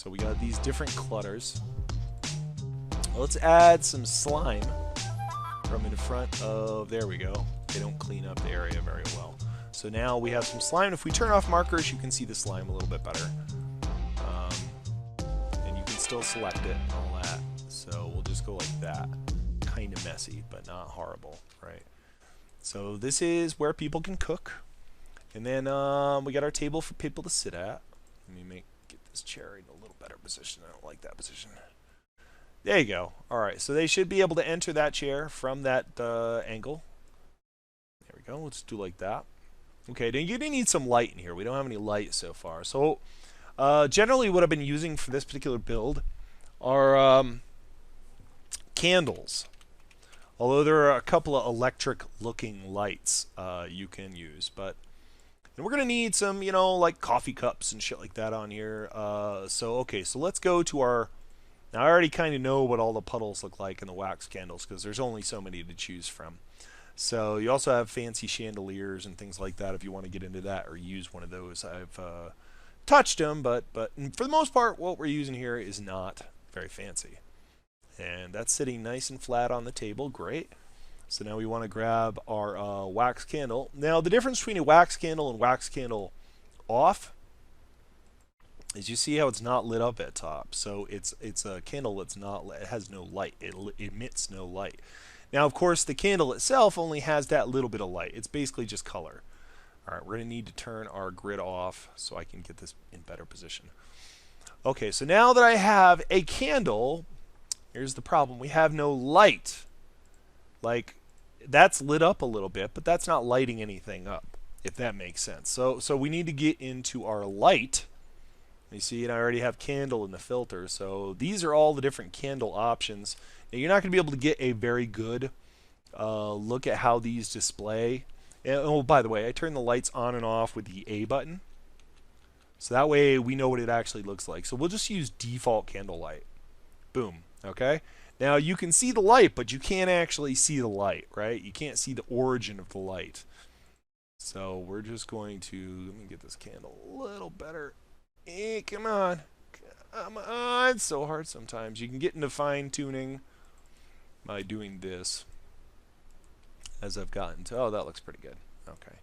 So we got these different clutters. Let's add some slime from in front of, there we go. They don't clean up the area very well. So now we have some slime. If we turn off markers, you can see the slime a little bit better. And you can still select it and all that. So we'll just go like that. Kind of messy, but not horrible, right? So this is where people can cook. And then we got our table for people to sit at. Let me get this chair in a little better position. I don't like that position. There you go. Alright, so they should be able to enter that chair from that angle. There we go. Let's do like that. Okay, now you're going to need some light in here. We don't have any light so far. So generally what I've been using for this particular build are candles. Although there are a couple of electric looking lights you can use. But and we're going to need some, you know, like coffee cups and shit like that on here. Okay, so let's go to our... Now, I already kind of know what all the puddles look like in the wax candles because there's only so many to choose from. So you also have fancy chandeliers and things like that if you want to get into that or use one of those. I've touched them, but for the most part, what we're using here is not very fancy. And that's sitting nice and flat on the table. Great. So now we want to grab our wax candle. Now, the difference between a wax candle and wax candle off is you see how it's not lit up at top. So it's a candle that's not lit. It has no light. It emits no light. Now, of course, the candle itself only has that little bit of light. It's basically just color. All right, we're going to need to turn our grid off so I can get this in better position. Okay, so now that I have a candle, here's the problem. We have no light. Like, that's lit up a little bit, but that's not lighting anything up, if that makes sense. So we need to get into our light. You see, and I already have candle in the filter. So these are all the different candle options. Now, you're not going to be able to get a very good look at how these display. And, oh, by the way, I turn the lights on and off with the A button. So that way we know what it actually looks like. So we'll just use default candle light. Boom. Okay? Now, you can see the light, but you can't actually see the light, right? You can't see the origin of the light. So we're just going to, let me get this candle a little better. Hey, come on. Come on. It's so hard sometimes. You can get into fine-tuning by doing this as I've gotten to... Oh, that looks pretty good. Okay.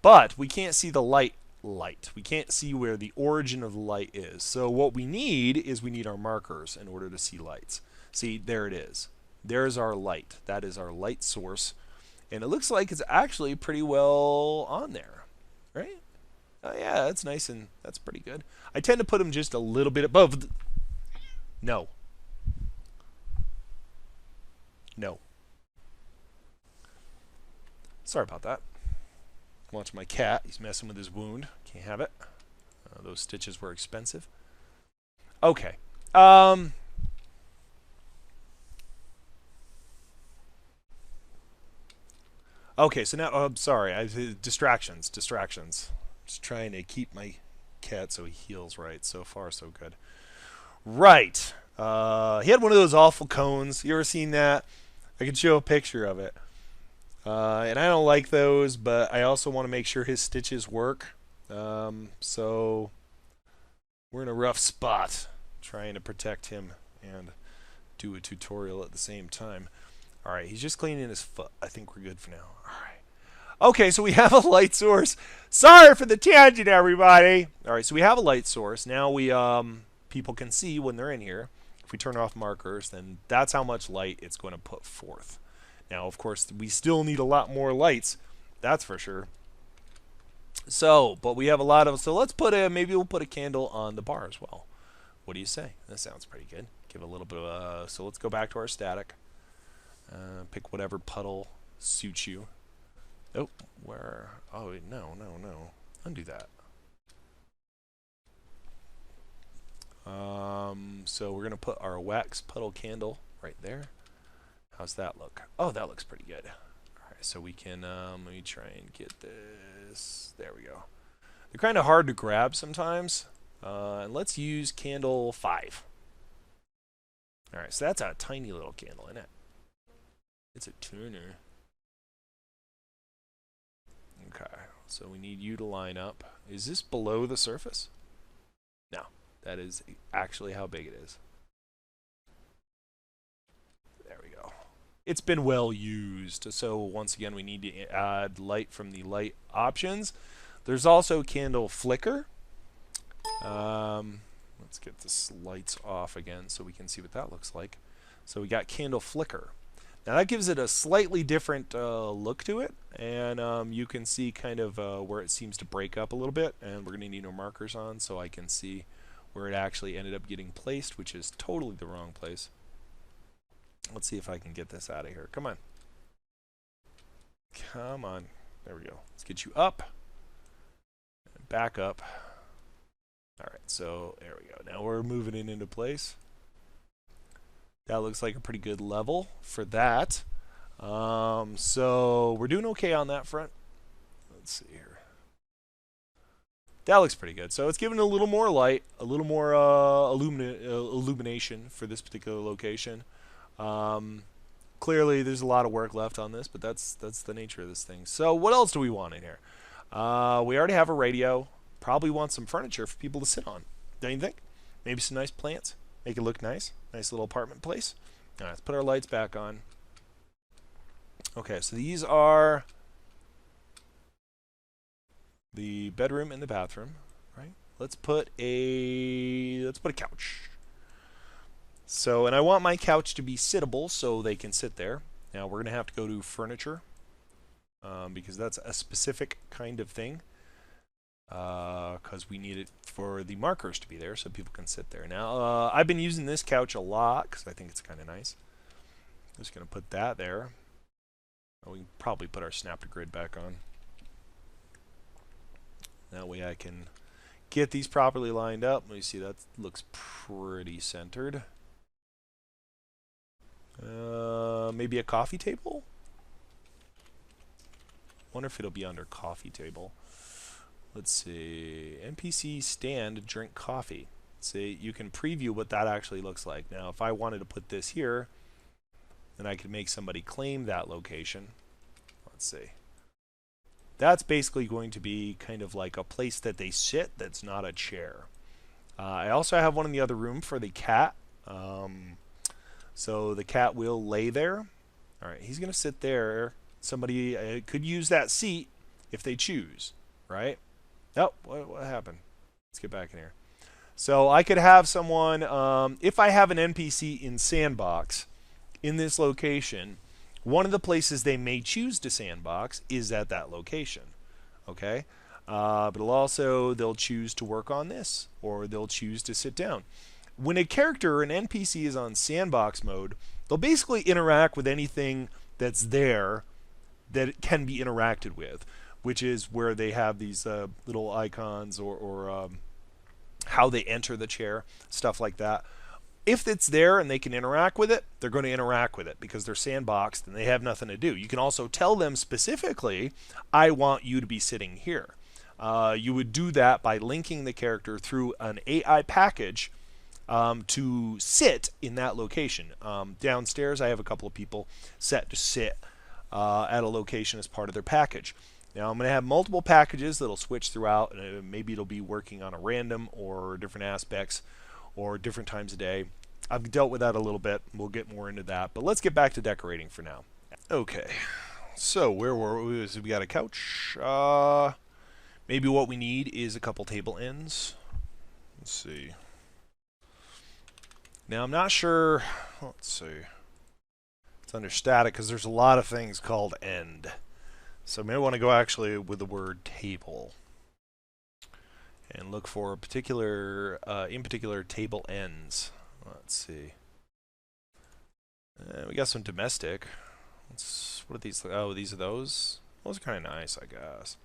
But we can't see the light. We can't see where the origin of the light is. So what we need is we need our markers in order to see lights. See, there it is. There's our light. That is our light source. And it looks like it's actually pretty well on there. Right? Oh, yeah, that's nice and that's pretty good. I tend to put them just a little bit above. No. No. Sorry about that. Watch my cat. He's messing with his wound. Can't have it. Those stitches were expensive. Okay. Okay, so now, I'm sorry. Distractions. Just trying to keep my cat so he heals right. So far, so good. Right. He had one of those awful cones. You ever seen that? I can show a picture of it. And I don't like those, but I also want to make sure his stitches work. So we're in a rough spot trying to protect him and do a tutorial at the same time. All right, he's just cleaning his foot. I think we're good for now. All right. Okay, so we have a light source. Sorry for the tangent, everybody. All right, so we have a light source. Now we people can see when they're in here. If we turn off markers, then that's how much light it's going to put forth. Now, of course, we still need a lot more lights. That's for sure. So, but we have a lot of... So let's put a... Maybe we'll put a candle on the bar as well. What do you say? That sounds pretty good. Give it a little bit of a... So let's go back to our static. Pick whatever puddle suits you. Oh, where? Oh, no. Undo that. So we're going to put our wax puddle candle right there. How's that look? Oh, that looks pretty good. All right, so we can, let me try and get this. There we go. They're kind of hard to grab sometimes. And let's use candle 5. All right, so that's a tiny little candle, isn't it? It's a tuner. Okay, so we need you to line up. Is this below the surface? No, That is actually how big it is. There we go. It's been well used. So once again, we need to add light from the light options. There's also candle flicker. Let's get this lights off again so we can see what that looks like. So we got candle flicker. Now that gives it a slightly different look to it, and you can see kind of where it seems to break up a little bit, and we're going to need our markers on so I can see where it actually ended up getting placed, which is totally the wrong place. Let's see if I can get this out of here. Come on. Come on. There we go. Let's get you up. And back up. Alright, so there we go. Now we're moving it into place. That looks like a pretty good level for that. So we're doing okay on that front. Let's see here. That looks pretty good. So it's giving it a little more light, a little more illumination for this particular location. Clearly, there's a lot of work left on this, but that's the nature of this thing. So what else do we want in here? We already have a radio. Probably want some furniture for people to sit on. Don't you think? Maybe some nice plants. Make it look nice. Nice little apartment place. All right, let's put our lights back on. Okay, so these are the bedroom and the bathroom, right? Let's put a couch. So, and I want my couch to be sittable so they can sit there. Now we're going to have to go to furniture because that's a specific kind of thing. Because we need it for the markers to be there so people can sit there. Now, I've been using this couch a lot because I think it's kind of nice. I'm just going to put that there. We can probably put our snap to grid back on. That way I can get these properly lined up. Let me see, that looks pretty centered. Maybe a coffee table? Wonder if it'll be under coffee table. Let's see, NPC stand, drink coffee. See, you can preview what that actually looks like. Now, if I wanted to put this here, then I could make somebody claim that location. Let's see. That's basically going to be kind of like a place that they sit that's not a chair. I also have one in the other room for the cat. So the cat will lay there. All right, he's going to sit there. Somebody could use that seat if they choose, right? Oh, what happened? Let's get back in here. So I could have someone, if I have an NPC in Sandbox in this location, one of the places they may choose to sandbox is at that location. Okay? But they'll choose to work on this, or they'll choose to sit down. When a character or an NPC is on sandbox mode, they'll basically interact with anything that's there that can be interacted with, which is where they have these little icons or how they enter the chair, stuff like that. If it's there and they can interact with it, they're going to interact with it because they're sandboxed and they have nothing to do. You can also tell them specifically, I want you to be sitting here. You would do that by linking the character through an AI package to sit in that location. Downstairs, I have a couple of people set to sit at a location as part of their package. Now I'm going to have multiple packages that'll switch throughout, and maybe it'll be working on a random or different aspects or different times a day. I've dealt with that a little bit. We'll get more into that, but let's get back to decorating for now. Okay, so where were we? So we got a couch. Maybe what we need is a couple table ends. Let's see. Now I'm not sure. Let's see. It's under static because there's a lot of things called end. So maybe I want to go actually with the word table and look for a particular, in particular, table ends. Let's see. We got some domestic. What are these? Oh, these are those. Those are kind of nice, I guess.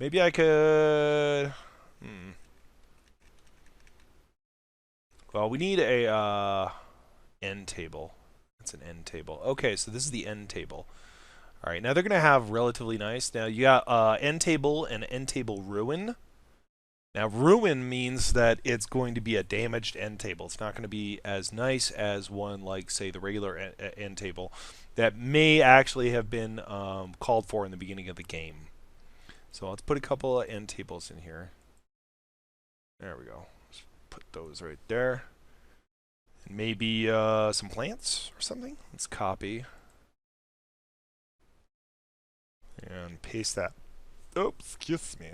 Maybe I could. Well, we need a end table. That's an end table. Okay, so this is the end table. All right, now they're going to have relatively nice. Now you got end table and end table ruin. Now ruin means that it's going to be a damaged end table. It's not going to be as nice as one like, say, the regular end table that may actually have been called for in the beginning of the game. So let's put a couple of end tables in here. There we go. Just put those right there. And maybe some plants or something. Let's copy and paste that. Oops, excuse me.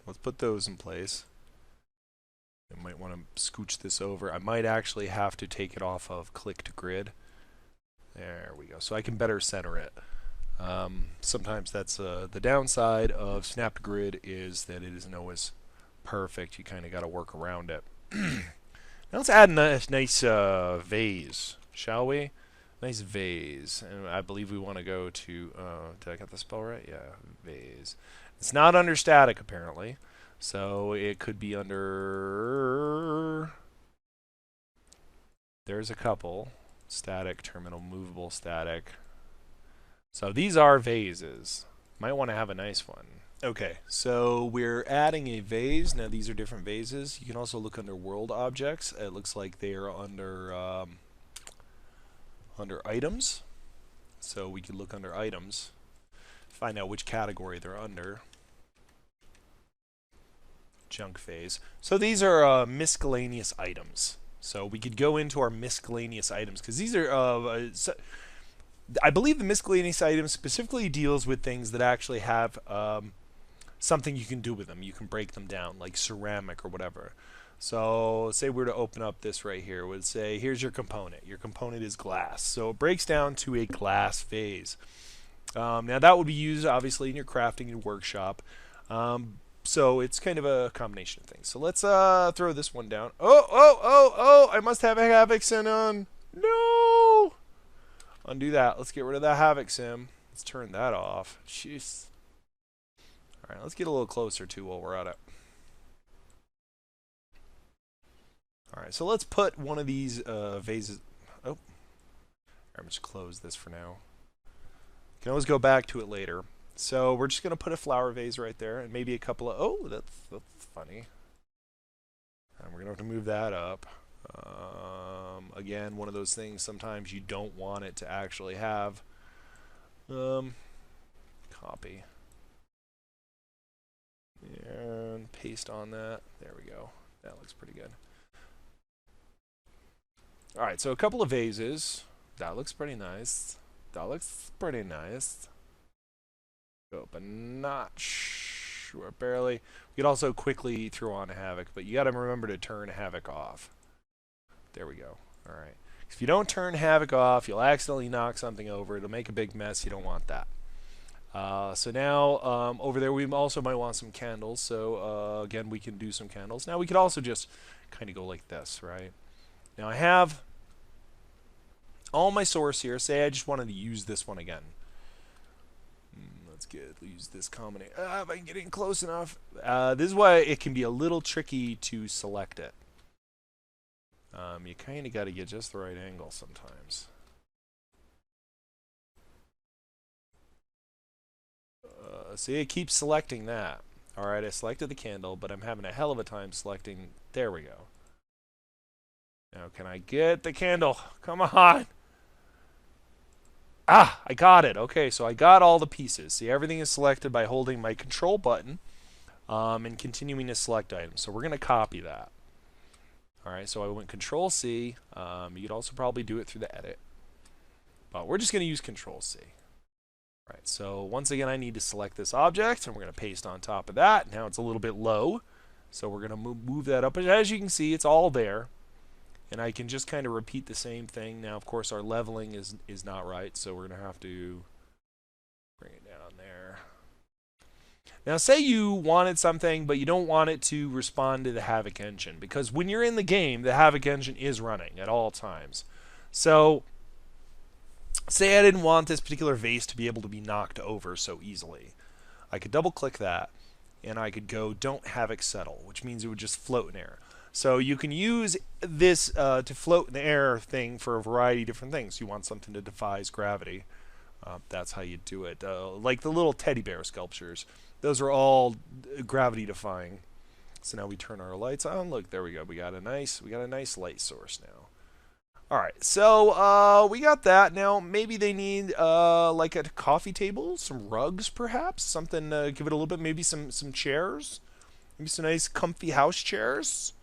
Let's put those in place. I might want to scooch this over. I might actually have to take it off of click to grid. There we go. So I can better center it. Sometimes that's the downside of snap to grid is that it isn't always perfect. You kind of got to work around it. Now let's add a nice vase, shall we? Nice vase. And I believe we want to go to, did I get the spell right? Yeah, vase. It's not under static, apparently. So it could be under... There's a couple. Static, terminal, movable, static. So these are vases. Might want to have a nice one. Okay, so we're adding a vase. Now these are different vases. You can also look under world objects. It looks like they are under under items. So we can look under items, find out which category they're under. Junk vase. So these are miscellaneous items. So we could go into our miscellaneous items because these are I believe the miscellaneous items specifically deals with things that actually have something you can do with them. You can break them down, like ceramic or whatever. So say we were to open up this right here. It would say, here's your component. Your component is glass. So it breaks down to a glass vase. Now that would be used, obviously, in your crafting and workshop. So it's kind of a combination of things. So let's throw this one down. Oh! I must have a Havoc Sim on. No! Undo that. Let's get rid of that Havoc Sim. Let's turn that off. Jeez. All right, let's get a little closer too while we're at it. All right, so let's put one of these vases. Oh, I'm just close this for now. You can always go back to it later. So we're just gonna put a flower vase right there, and maybe a couple of. Oh, that's funny. And we're gonna have to move that up. Again, one of those things. Sometimes you don't want it to actually have. Copy. And paste on that. There we go. That looks pretty good. Alright, so a couple of vases. That looks pretty nice. That looks pretty nice. Go, but not sure. Barely. We could also quickly throw on Havoc, but you got to remember to turn Havoc off. There we go. Alright. If you don't turn Havoc off, you'll accidentally knock something over. It'll make a big mess. You don't want that. So now, over there, we also might want some candles. So, again, we can do some candles. Now, we could also just kind of go like this, right? Now, I have all my source here. Say I just wanted to use this one again. Let's use this combination. If I can get in close enough. This is why it can be a little tricky to select it. You kind of got to get just the right angle sometimes. See, it keeps selecting that. Alright, I selected the candle, but I'm having a hell of a time selecting... There we go. Now, can I get the candle? Come on! Ah, I got it. Okay, so I got all the pieces. See, everything is selected by holding my control button and continuing to select items. So we're going to copy that. Alright, so I went Control C. You could also probably do it through the edit. But we're just going to use Control C. Right, so once again, I need to select this object, and we're going to paste on top of that. Now it's a little bit low, so we're going to move that up. But as you can see, it's all there, and I can just kind of repeat the same thing. Now, of course, our leveling is not right, so we're going to have to bring it down there. Now, say you wanted something, but you don't want it to respond to the Havoc engine, because when you're in the game, the Havoc engine is running at all times. So... say I didn't want this particular vase to be able to be knocked over so easily. I could double click that and I could go don't Havoc settle, which means it would just float in air. So you can use this to float in the air thing for a variety of different things. You want something that defies gravity. That's how you do it. Like the little teddy bear sculptures. Those are all gravity defying. So now we turn our lights on. Look, there we go. We got a nice light source now. All right, so we got that. Now maybe they need like a coffee table, some rugs, perhaps something. Give it a little bit. Maybe some chairs. Maybe some nice, comfy house chairs.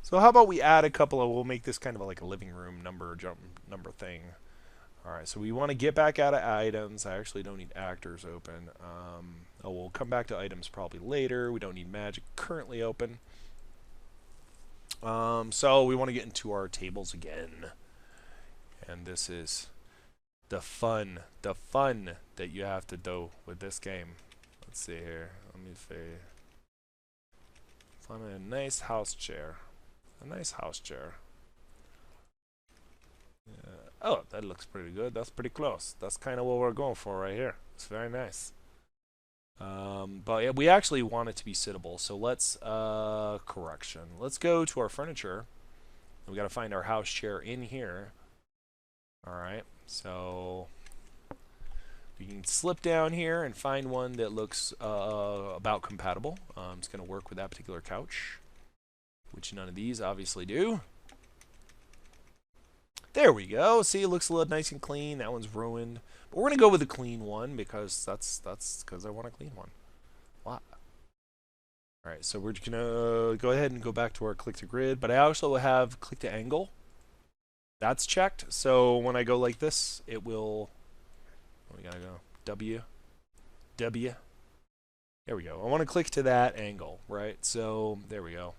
So how about we add a couple of? We'll make this kind of like a living room number thing. All right, so we want to get back out of items. I actually don't need actors open. Oh, we'll come back to items probably later. We don't need magic currently open. So we want to get into our tables again. And this is the fun that you have to do with this game. Let's see here. Let me see. Find a nice house chair. A nice house chair. Oh, that looks pretty good. That's pretty close. That's kind of what we're going for right here. It's very nice. But yeah, we actually want it to be sittable. So let's, correction. Let's go to our furniture. We got to find our house chair in here. Alright, so we can slip down here and find one that looks about compatible. It's going to work with that particular couch, which none of these obviously do. There we go. See, it looks a little nice and clean. That one's ruined. But we're going to go with a clean one because that's because I want a clean one. Wow. Alright, so we're just going to go ahead and go back to our click to grid. But I also have click to angle. That's checked. So when I go like this, it will... We got to go W. W. There we go. I want to click to that angle, right? So there we go.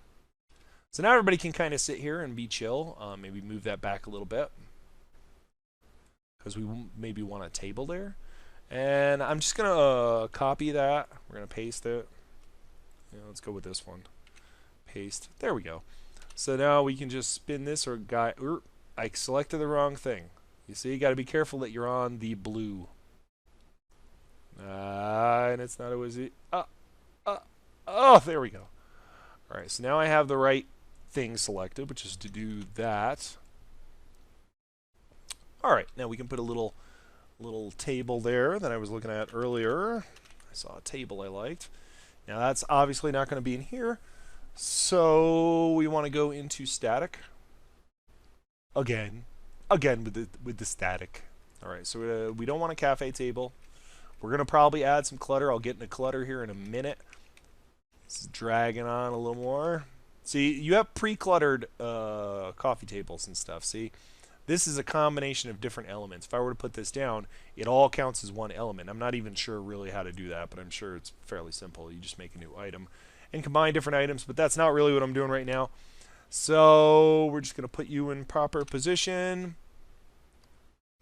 So now everybody can kind of sit here and be chill. Maybe move that back a little bit. Because we maybe want a table there. And I'm just going to copy that. We're going to paste it. Yeah, let's go with this one. Paste. There we go. So now we can just spin this or guide. I selected the wrong thing. You see, you got to be careful that you're on the blue. And it's not always... Oh, there we go. All right, so now I have the right thing selected, which is to do that. All right, now we can put a little table there that I was looking at earlier. I saw a table I liked. Now that's obviously not going to be in here, so we want to go into static again with the static. All right, so we don't want a cafe table. We're going to probably add some clutter. I'll get into clutter here in a minute. It's dragging on a little more. See, you have pre-cluttered coffee tables and stuff. See, this is a combination of different elements. If I were to put this down, it all counts as one element. I'm not even sure really how to do that, but I'm sure it's fairly simple. You just make a new item and combine different items, but that's not really what I'm doing right now. So we're just going to put you in proper position.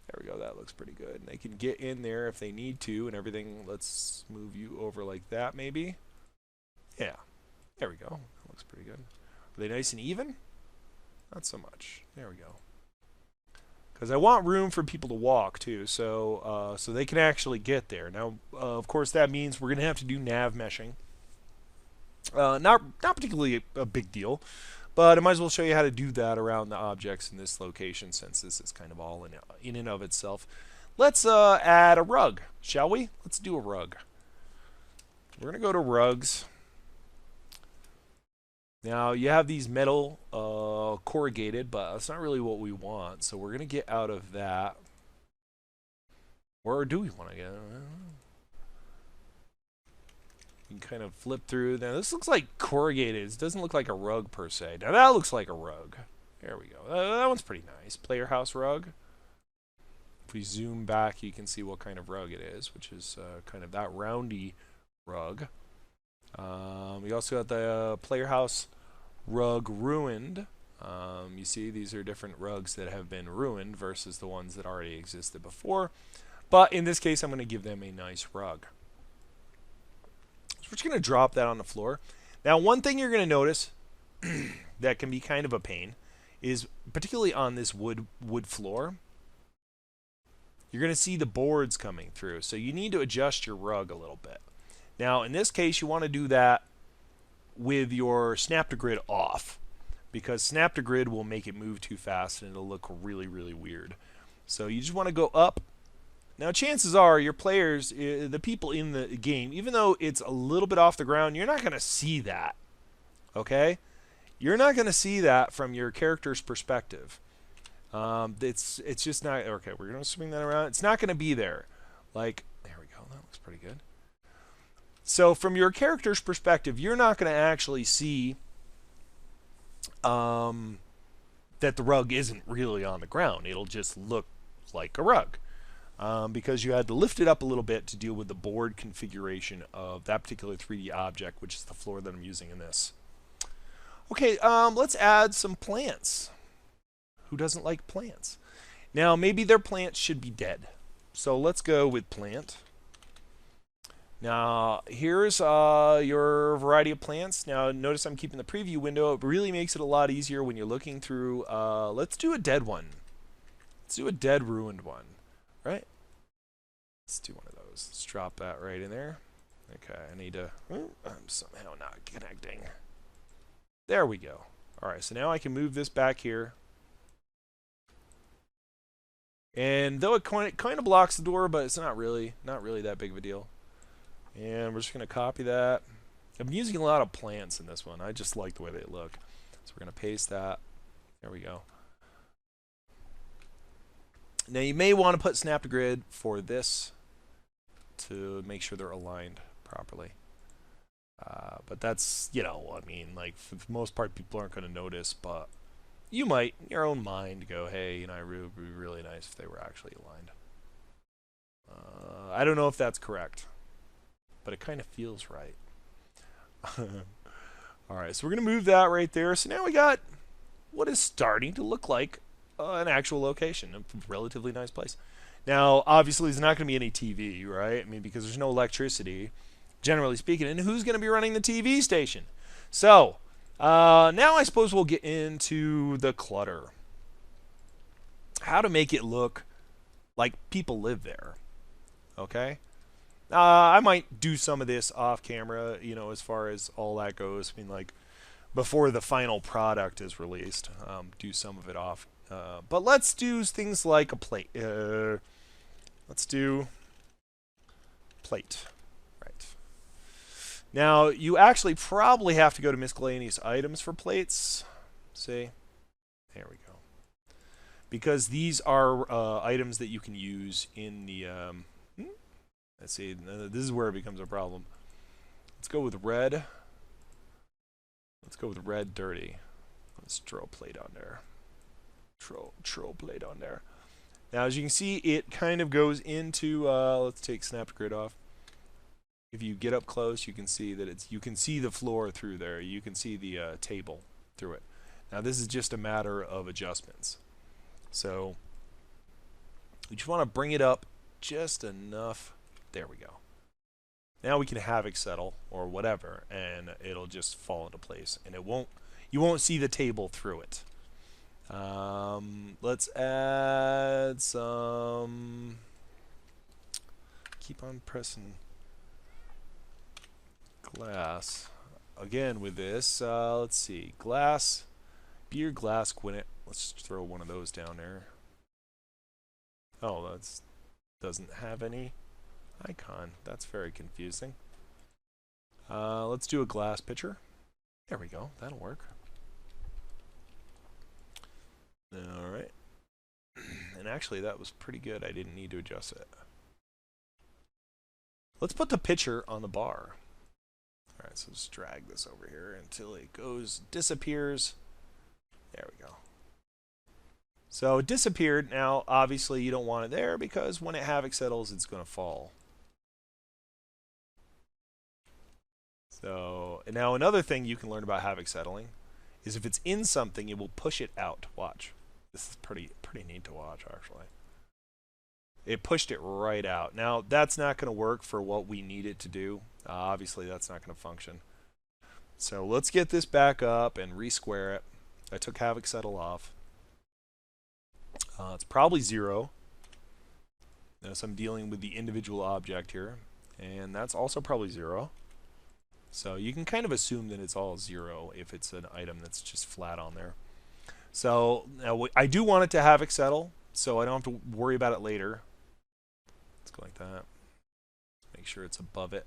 There we go. That looks pretty good. And they can get in there if they need to and everything. Let's move you over like that maybe. Yeah. There we go. That looks pretty good. Are they nice and even? Not so much. There we go. Because I want room for people to walk too, so they can actually get there. Now, of course, that means we're going to have to do nav meshing. Not particularly a big deal, but I might as well show you how to do that around the objects in this location, since this is kind of all in and of itself. Let's add a rug, shall we? Let's do a rug. We're going to go to rugs. Now, you have these metal corrugated, but that's not really what we want. So we're going to get out of that. Or do we want to get... You can kind of flip through. Now, this looks like corrugated. It doesn't look like a rug, per se. Now, that looks like a rug. There we go. That one's pretty nice. Player house rug. If we zoom back, you can see what kind of rug it is, which is kind of that roundy rug. We also got the player house rug ruined. You see, these are different rugs that have been ruined versus the ones that already existed before. But in this case, I'm going to give them a nice rug. So we're just going to drop that on the floor. Now, one thing you're going to notice that can be kind of a pain is, particularly on this wood floor, you're going to see the boards coming through. So you need to adjust your rug a little bit. Now, in this case, you want to do that with your snap to grid off, because snap to grid will make it move too fast and it'll look really, really weird. So you just want to go up. Now, chances are your players, the people in the game, even though it's a little bit off the ground, you're not going to see that. Okay? You're not going to see that from your character's perspective. It's just not okay. We're going to swing that around. It's not going to be there. Like there we go. That looks pretty good. So from your character's perspective, you're not going to actually see that the rug isn't really on the ground. It'll just look like a rug. Because you had to lift it up a little bit to deal with the board configuration of that particular 3D object, which is the floor that I'm using in this. Okay, let's add some plants. Who doesn't like plants? Now, maybe their plants should be dead. So let's go with plant. Now, here's your variety of plants. Now, notice I'm keeping the preview window. It really makes it a lot easier when you're looking through. Let's do a dead one. Let's do a dead, ruined one. Right? Let's do one of those. Let's drop that right in there. Okay, I need to... I'm somehow not connecting. There we go. Alright, so now I can move this back here. And though it kind of blocks the door, but it's not really that big of a deal. And we're just going to copy that. I'm using a lot of plants in this one. I just like the way they look. So we're going to paste that. There we go. Now you may want to put snap to grid for this to make sure they're aligned properly. But that's, you know, I mean, like for the most part people aren't going to notice, but you might, in your own mind, go, hey, you know, it would be really nice if they were actually aligned. I don't know if that's correct, but it kind of feels right. Alright, so we're going to move that right there. So now we got what is starting to look like an actual location, a relatively nice place. Now, obviously, there's not going to be any TV, right? I mean, because there's no electricity, generally speaking. And who's going to be running the TV station? So, now I suppose we'll get into the clutter. How to make it look like people live there. Okay? I might do some of this off camera, you know, as far as all that goes. I mean, like, before the final product is released, do some of it off. But let's do things like a plate. Let's do plate. Right. Now, you actually probably have to go to miscellaneous items for plates. See? There we go. Because these are items that you can use in the... let's see. This is where it becomes a problem. Let's go with red. Let's go with red dirty. Let's throw a plate on there. Throw a plate on there. Now, as you can see, it kind of goes into, let's take snap to grid off. If you get up close, you can see that it's, you can see the floor through there. You can see the table through it. Now, this is just a matter of adjustments. So, we just want to bring it up just enough. There we go. Now we can havoc settle or whatever, and it'll just fall into place, and it won't. You won't see the table through it. Let's add some. Keep on pressing glass again with this. Let's see, glass, beer glass quintet. Let's just throw one of those down there. Oh, that's doesn't have any icon. That's very confusing. Let's do a glass pitcher. There we go. That'll work. Alright. And actually, that was pretty good. I didn't need to adjust it. Let's put the pitcher on the bar. Alright, so just drag this over here until it goes, disappears. There we go. So it disappeared. Now, obviously, you don't want it there because when it havoc settles, it's going to fall. So, and now another thing you can learn about havoc settling is if it's in something, it will push it out. Watch. This is pretty neat to watch, actually. It pushed it right out. Now, that's not going to work for what we need it to do. Obviously, that's not going to function. So let's get this back up and resquare it. I took havoc settle off. It's probably 0. Notice I'm dealing with the individual object here. And that's also probably 0. So you can kind of assume that it's all 0 if it's an item that's just flat on there. So now I do want it to havoc settle, so I don't have to worry about it later. Let's go like that. Make sure it's above it.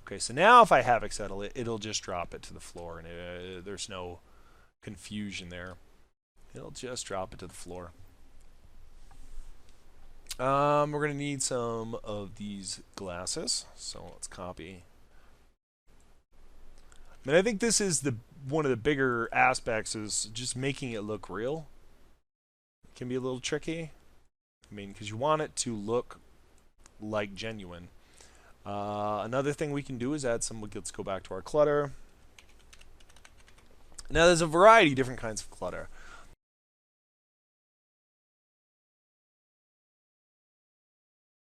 Okay, so now if I havoc settle it, it'll just drop it to the floor, and there's no confusion there. It'll just drop it to the floor. We're going to need some of these glasses, so let's copy. I mean, I think this is one of the bigger aspects is just making it look real. It can be a little tricky. I mean, because you want it to look like genuine. Another thing we can do is add some. Let's go back to our clutter. Now, there's a variety of different kinds of clutter.